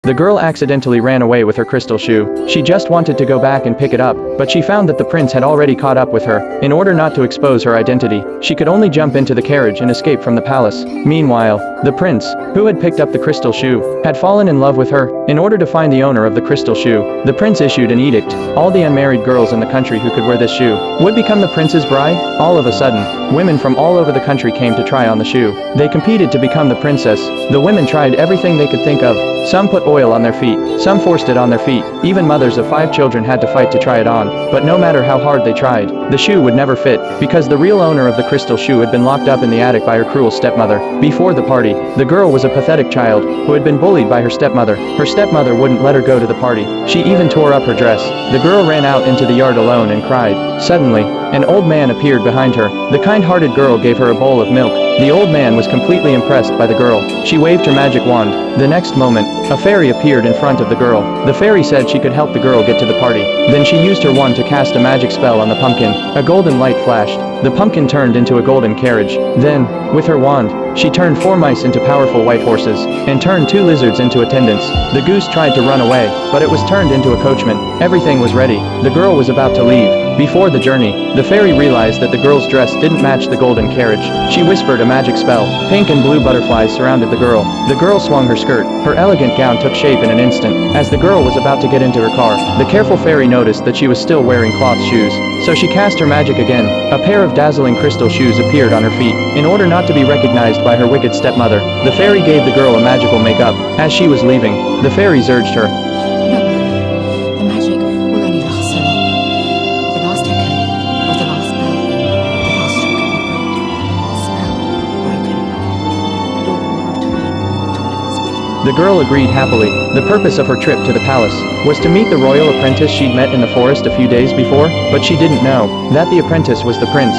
The girl accidentally ran away with her crystal shoe. She just wanted to go back and pick it up, but she found that the prince had already caught up with her. In order not to expose her identity, she could only jump into the carriage and escape from the palace. Meanwhile, the prince, who had picked up the crystal shoe, had fallen in love with her. In order to find the owner of the crystal shoe, the prince issued an edict. All the unmarried girls in the country who could wear this shoe would become the prince's bride. All of a sudden, women from all over the country came to try on the shoe. They competed to become the princess. The women tried everything they could think of. Some put oil on their feet, some forced it on their feet. Even mothers of 5 children had to fight to try it on. But no matter how hard they tried, the shoe would never fit, because the real owner of the crystal shoe had been locked up in the attic by her cruel stepmother. Before the party, the girl was a pathetic child who had been bullied by her stepmother. Her stepmother wouldn't let her go to the party. She even tore up her dress. The girl ran out into the yard alone and cried. Suddenly, an old man appeared behind her. The kind-hearted girl gave her a bowl of milk. The old man was completely impressed by the girl. She waved her magic wand. The next moment, a fairy appeared in front of the girl. The fairy said she could help the girl get to the party. Then she used her wand to cast a magic spell on the pumpkin. A golden light flashed. The pumpkin turned into a golden carriage. Then, with her wand, she turned 4 mice into powerful white horses, and turned 2 lizards into attendants. The goose tried to run away, but it was turned into a coachman. Everything was ready. The girl was about to leave. Before the journey, the fairy realized that the girl's dress didn't match the golden carriage. She whispered a magic spell. Pink and blue butterflies surrounded the girl. The girl swung her skirt. Her elegant gown took shape in an instant. As the girl was about to get into her car, the careful fairy noticed that she was still wearing cloth shoes. So she cast her magic again. A pair of dazzling crystal shoes appeared on her feet. In order not to be recognized by her wicked stepmother, the fairy gave the girl a magical makeup. As she was leaving, the fairies urged her. No, the magic will only last so long. The last echo of the last bell, the last stroke of midnight, the spell broken, and all will return to what it was before. The girl agreed happily. The purpose of her trip to the palace was to meet the royal apprentice she'd met in the forest a few days before, but she didn't know that the apprentice was the prince.